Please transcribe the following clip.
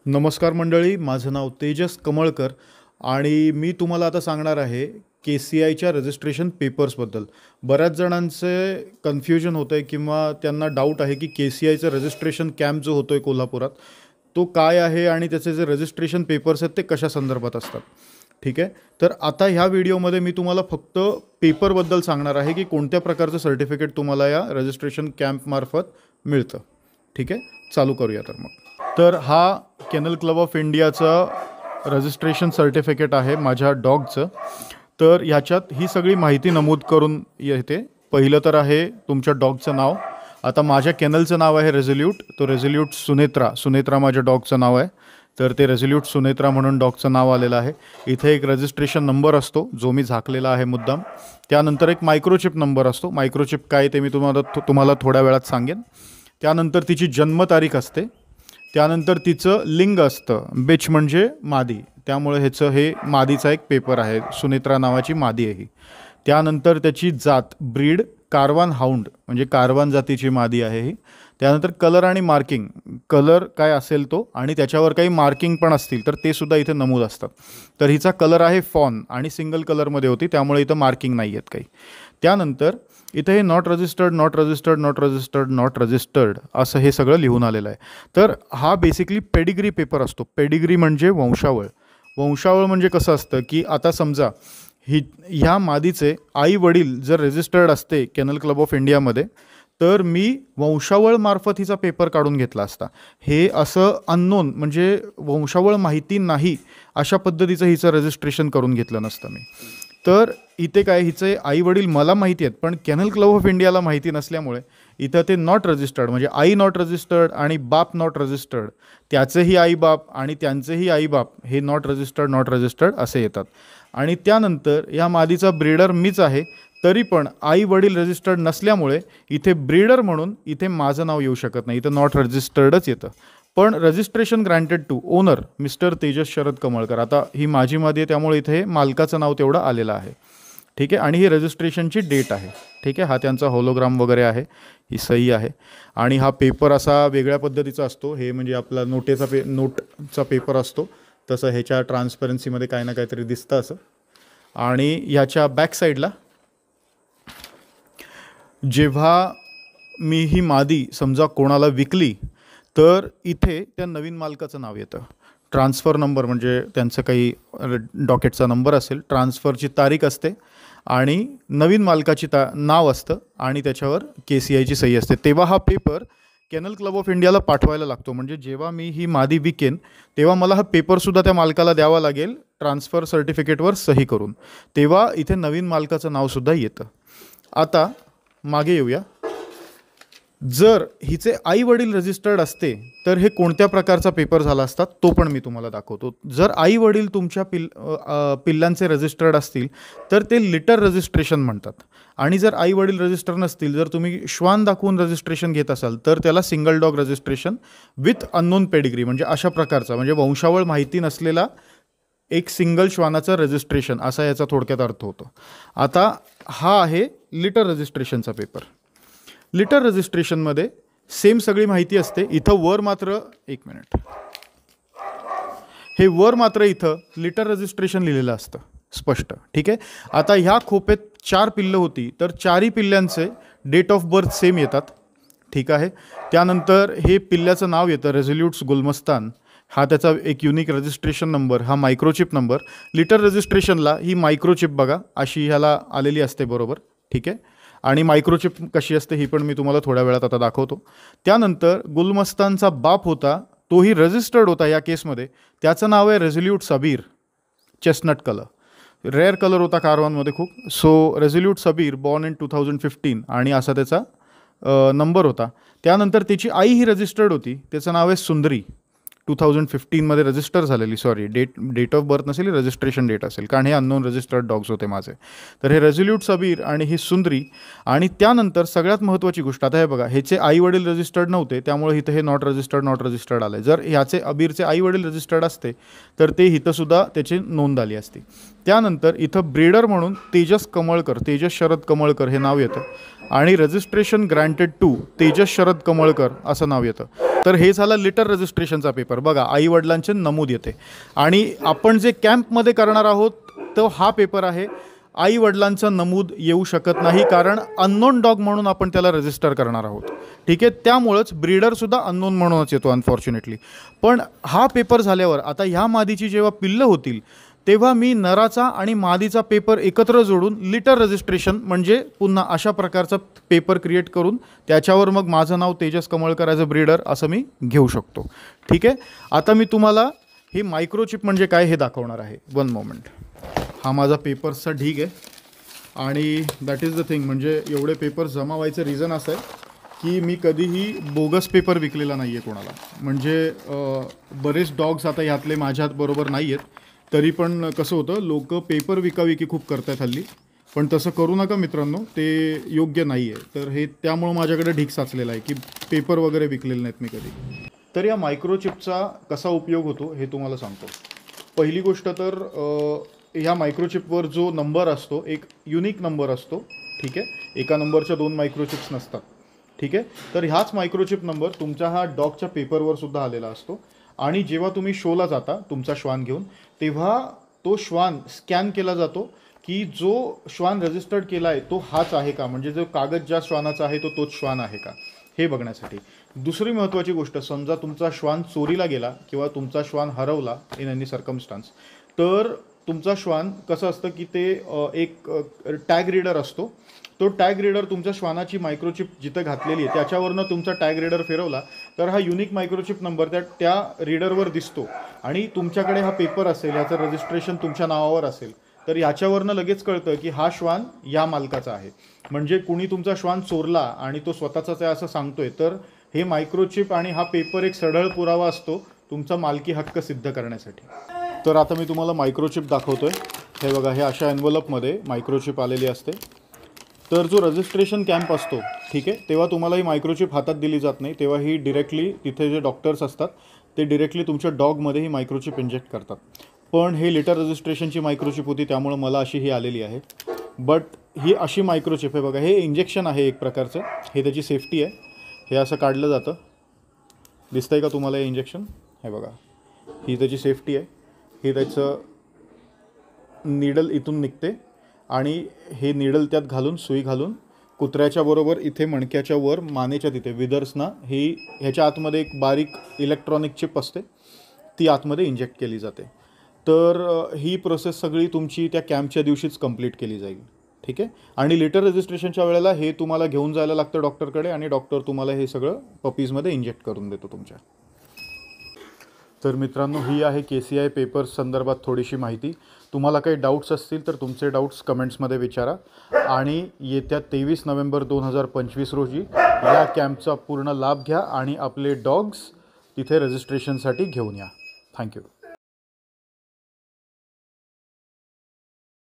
नमस्कार मंडळी, माझं नाव तेजस कमळकर आणि मी तुम्हाला आता सांगणार आहे KCIच्या रजिस्ट्रेशन पेपर्सबद्दल. बऱ्याच जणांचे कन्फ्युजन होतं आहे किंवा त्यांना डाऊट आहे की KCIचं रजिस्ट्रेशन कॅम्प जो होतो आहे कोल्हापुरात, तो काय आहे आणि त्याचे जे रजिस्ट्रेशन पेपर्स आहेत ते कशा संदर्भात असतात. ठीक आहे, तर आता ह्या व्हिडिओमध्ये मी तुम्हाला फक्त पेपरबद्दल सांगणार आहे की कोणत्या प्रकारचं सर्टिफिकेट तुम्हाला या रजिस्ट्रेशन कॅम्पमार्फत मिळतं. ठीक आहे, चालू करूया तर मग. तर हा केनल क्लब ऑफ इंडियाचं रजिस्ट्रेशन सर्टिफिकेट आहे माझ्या डॉगचं. तर ह्याच्यात ही सगळी माहिती नमूद करून येते. पहिलं तर आहे तुमच्या डॉगचं नाव. आता माझ्या केनलचं नाव आहे रेझोल्यूट, तो रेझोल्यूट सुनेत्रा माझ्या डॉगचं नाव आहे. तर ते रेझोल्यूट सुनेत्रा म्हणून डॉगचं नाव आलेलं आहे. इथे एक रजिस्ट्रेशन नंबर असतो जो मी झाकलेला आहे मुद्दाम. त्यानंतर एक मायक्रोचिप नंबर असतो. मायक्रोचिप काय ते मी तुम्हाला थोड्या वेळात सांगेन. त्यानंतर तिची जन्मतारीख असते. त्यानंतर तिचं लिंग असतं, बिच म्हणजे मादी, त्यामुळे हे मादीचा एक पेपर आहे. सुनेत्रा नावाची मादी आहे ही. त्यानंतर त्याची जात ब्रीड कारवान हाऊंड म्हणजे कारवान जातीची मादी आहे ही. त्यानंतर कलर आणि मार्किंग, कलर काय असेल तो आणि त्याच्यावर काही मार्किंग पण असतील तर ते सुद्धा इथे नमूद असतात. तर हिचा कलर आहे फॉन आणि सिंगल कलरमध्ये होती, त्यामुळे इथं मार्किंग नाही आहेत काही. त्यानंतर इथे हे नॉट रजिस्टर्ड असं हे सगळं लिहून आलेलं आहे. तर हा बेसिकली पेडिग्री पेपर असतो. पेडिग्री म्हणजे वंशावळ. वंशावळ म्हणजे कसं असतं की आता समजा ह्या मादीचे आई वडील जर रजिस्टर्ड असते केनल क्लब ऑफ इंडियामध्ये, तर मी वंशावळमार्फत हिचा पेपर काढून घेतला असता. हे असं अननोन म्हणजे वंशावळ माहिती नाही अशा पद्धतीचं हिचं रजिस्ट्रेशन करून घेतलं नसतं मी. तर इथे काय, हिचे आई वडील मला माहिती आहेत पण केनल क्लब ऑफ इंडियाला माहिती नसल्यामुळे इथं ते नॉट रजिस्टर्ड म्हणजे आई नॉट रजिस्टर्ड आणि बाप नॉट रजिस्टर्ड, त्याचेही आई बाप आणि त्यांचेही आई बाप हे नॉट रजिस्टर्ड असे येतात. आणि त्यानंतर या मादीचा ब्रीडर मीच आहे, तरी पण आई वडील रजिस्टर्ड नसल्यामुळे इथे ब्रीडर म्हणून इथे माझं नाव येऊ शकत नाही, इथं नॉट रजिस्टर्डच येतं. पण registration granted to owner mister Tejas Sharad Kamalkar. आता ही माझी मादी आहे त्यामुळे इथे मालकाचं नाव तेवढं आलेलं आहे. ठीक आहे, आणि ही रजिस्ट्रेशनची डेट आहे. ठीक आहे, हा त्यांचा होलोग्राम वगैरे आहे, ही सही आहे. आणि हा पेपर असा वेगळ्या पद्धतीचा असतो. हे म्हणजे आपला नोटचा पेपर असतो तसं ह्याच्या ट्रान्सपरन्सीमध्ये काही ना काहीतरी दिसतं असं. आणि ह्याच्या बॅक साईडला जेव्हा मी ही मादी समजा कोणाला विकली तर इथे त्या नवीन मालकाचं नाव येतं. ट्रान्सफर नंबर म्हणजे त्यांचं काही डॉकेटचा नंबर असेल, ट्रान्सफरची तारीख असते आणि नवीन मालकाची नाव असतं आणि त्याच्यावर KCIची सही असते. तेव्हा हा पेपर केनल क्लब ऑफ इंडियाला पाठवायला लागतो. म्हणजे जेव्हा मी ही मादी विकेन तेव्हा मला हा पेपरसुद्धा त्या मालकाला द्यावा लागेल ट्रान्सफर सर्टिफिकेटवर सही करून. तेव्हा इथे नवीन मालकाचं नावसुद्धा येतं. आता मागे येऊया. जर हिचे आई वडील रजिस्टर्ड असते तर हे कोणत्या प्रकारचा पेपर झाला असता तो पण मी तुम्हाला दाखवतो. जर आई वडील तुमच्या पिल्लांचे रजिस्टर्ड असतील तर ते लिटर रजिस्ट्रेशन म्हणतात. आणि जर आई वडील रजिस्टर नसतील, जर तुम्ही श्वान दाखवून रजिस्ट्रेशन घेत असाल तर त्याला single dog registration with unknown pedigree म्हणजे अशा प्रकारचा म्हणजे वंशावळ माहिती नसलेला एक सिंगल श्वानाचं रजिस्ट्रेशन असा याचा थोडक्यात अर्थ होतो. आता हा आहे लिटर रजिस्ट्रेशनचा पेपर. लिटर रजिस्ट्रेशनमध्ये सेम सगळी माहिती असते. इथं वर मात्र वर मात्र इथं लिटर रजिस्ट्रेशन लिहिलेलं असतं स्पष्ट. ठीक आहे, आता ह्या खोप्यात 4 पिल्लं होती तर 4ही पिल्ल्यांचे डेट ऑफ बर्थ सेम येतात. ठीक आहे, त्यानंतर हे पिल्ल्याचं नाव येतं रेझोल्यूट्स गुलमस्तान. हा त्याचा एक युनिक रजिस्ट्रेशन नंबर, हा मायक्रोचिप नंबर. लिटर रजिस्ट्रेशनला ही मायक्रोचिप बघा अशी ह्याला आलेली असते बरोबर. ठीक आहे, आणि मायक्रोचिप कशी असते ही पण मी तुम्हाला थोड्या वेळात आता दाखवतो. त्यानंतर गुलमस्तानचा बाप होता, तोही रजिस्टर्ड होता या केसमध्ये. त्याचं नाव आहे resolute Sabir, chestnut colour, rare colour होता कारवानमध्ये खूप. So resolute Sabir born in 2015 आणि असा त्याचा नंबर होता. त्यानंतर त्याची आई ही रजिस्टर्ड होती, त्याचं नाव आहे सुंदरी. 2015मध्ये रजिस्टर झालेली, सॉरी डेट ऑफ बर्थ नसेल, रजिस्ट्रेशन डेट असेल कारण हे अननोन रजिस्टर्ड डॉग्स होते माझे. तर हे रेझोल्यूट सबीर आणि ही सुंदरी. आणि त्यानंतर सगळ्यात महत्त्वाची गोष्ट, आता हे बघा ह्याचे आई वडील रजिस्टर्ड नव्हते त्यामुळे इथं हे नॉट रजिस्टर्ड आलं. जर ह्याचे अबीरचे आई वडील रजिस्टर्ड असते तर ते इथंसुद्धा त्याची नोंद आली असती. त्यानंतर इथं ब्रीडर म्हणून तेजस शरद कमळकर हे नाव येतं आणि registration granted to Tejas Sharad Kamalkar असं नाव येतं. तर हे झालं लिटर रजिस्ट्रेशनचा पेपर. बघा आई वडिलांचे नमूद येते. आणि आपण जे कॅम्पमध्ये करणार आहोत तो हा पेपर आहे. आई वडिलांचं नमूद येऊ शकत नाही, कारण अननोन डॉग म्हणून आपण त्याला रजिस्टर करणार आहोत. ठीक आहे, त्यामुळंच ब्रीडरसुद्धा अननोन म्हणूनच येतो अनफॉर्च्युनेटली. पण हा पेपर झाल्यावर आता ह्या मादीची जेव्हा पिल्लं होतील तेव्हा मी नराचा आणि मादीचा पेपर एकत्र जोडून लिटर रजिस्ट्रेशन म्हणजे पुन्हा अशा प्रकारचा पेपर क्रिएट करून त्याच्यावर मग माझं नाव तेजस कमळकर ॲज अ ब्रीडर असं मी घेऊ शकतो. ठीक आहे, आता मी तुम्हाला ही मायक्रोचिप म्हणजे काय हे दाखवणार आहे. 1 मोमेंट. हा माझा पेपर्सचा ढीग आहे आणि दॅट इज द थिंग. म्हणजे एवढे पेपर्स जमा व्हायचं रिझन असं आहे की मी कधीही बोगस पेपर विकलेला नाही आहे कोणाला. म्हणजे बरेच डॉग्स आता ह्यातले माझ्याबरोबर नाही आहेत, तरी पण कसं होतं, लोक पेपर विकाविकी खूप करतात हल्ली. पण तसं करू नका मित्रांनो, ते योग्य नाही आहे. तर हे त्यामुळं माझ्याकडे ढीग साचलेला आहे की पेपर वगैरे विकलेले नाहीत मी कधी. तर या मायक्रोचिपचा कसा उपयोग होतो हे तुम्हाला सांगतो. पहिली गोष्ट तर ह्या मायक्रोचिपवर जो नंबर असतो एक युनिक नंबर असतो. ठीक आहे, एका नंबरच्या 2 मायक्रोचिप्स नसतात. ठीक आहे, तर ह्याच मायक्रोचिप नंबर तुमच्या हा डॉगच्या पेपरवर सुद्धा आलेला असतो. आणि जेव्हा तुम्ही शोला जाता तुमचा श्वान घेऊन, तेव्हा तो श्वान स्कॅन केला जातो की जो श्वान रजिस्टर्ड केला आहे तो हाच आहे का, म्हणजे जो कागद ज्या श्वानाचा आहे तो तोच श्वान आहे का हे बघण्यासाठी. दुसरी महत्त्वाची गोष्ट, समजा तुमचा श्वान चोरीला गेला किंवा तुमचा श्वान हरवला इन एनी सर्कमस्टान्स, तर तुमचा श्वान कसं असतं की ते एक टॅग रीडर असतो. तो टॅग रीडर तुमच्या श्वानाची मायक्रोचिप जिथं घातलेली आहे त्याच्यावरनं तुमचा टॅग रीडर फिरवला तर हा युनिक मायक्रोचिप नंबर त्या रीडरवर दिसतो. आणि तुमच्याकडे हा पेपर असेल, याचं रजिस्ट्रेशन तुमच्या नावावर असेल, तर याच्यावरनं लगेच कळतं की हा श्वान या मालकाचा आहे. म्हणजे कुणी तुमचा श्वान चोरला आणि तो स्वतःचाच आहे असं सांगतोय, तर हे मायक्रोचिप आणि हा पेपर एक सढळ पुरावा असतो तुमचा मालकी हक्क सिद्ध करण्यासाठी. तर आता मी तुम्हाला मायक्रोचिप दाखवतोय. हे बघा, हे अशा एन्व्हलपमध्ये मायक्रोचिप आलेली असते. तर जो रजिस्ट्रेशन कॅम्प असतो, ठीक आहे, तेव्हा तुम्हाला ही मायक्रोचिप हातात दिली जात नाही. तेव्हा ही डिरेक्टली तिथे जे डॉक्टर्स असतात ते डिरेक्टली तुमच्या डॉगमध्ये ही मायक्रोचिप इंजेक्ट करतात. पण हे लिटर रजिस्ट्रेशनची मायक्रोचिप होती त्यामुळे मला अशी ही आलेली आहे. बट ही अशी मायक्रोचिप आहे बघा, हे इंजेक्शन आहे एक प्रकारचं. हे त्याची सेफ्टी आहे. हे असं काढलं जातं, दिसतंय का तुम्हाला हे इंजेक्शन? हे बघा, ही त्याची सेफ्टी आहे. हे त्याचं निडल इथून निघते आणि हे निडल त्यात घालून, सुई घालून कुत्र्याच्या बरोबर इथे मणक्याच्या वर मानेच्या तिथे विदर्सना ही ह्याच्या आतमध्ये एक बारीक इलेक्ट्रॉनिक चिप असते, ती आतमध्ये इंजेक्ट केली जाते. तर ही प्रोसेस सगळी तुमची त्या कॅम्पच्या दिवशीच कंप्लीट केली जाईल. ठीक आहे, आणि लिटर रजिस्ट्रेशनच्या वेळेला हे तुम्हाला घेऊन जायला लागतं डॉक्टरकडे आणि डॉक्टर तुम्हाला हे सगळं पपीजमध्ये इंजेक्ट करून देतो तुमच्या. तर मित्रांनो, ही आहे KCI पेपर्स संदर्भात थोडीशी माहिती. तुम्हाला काही डाऊट्स असतील तर तुमचे डाऊट्स कमेंट्समध्ये विचारा. आणि येत्या 23 नोव्हेंबर 2025 रोजी या कॅम्पचा पूर्ण लाभ घ्या आणि आपले डॉग्स तिथे रजिस्ट्रेशनसाठी घेऊन या. थँक्यू.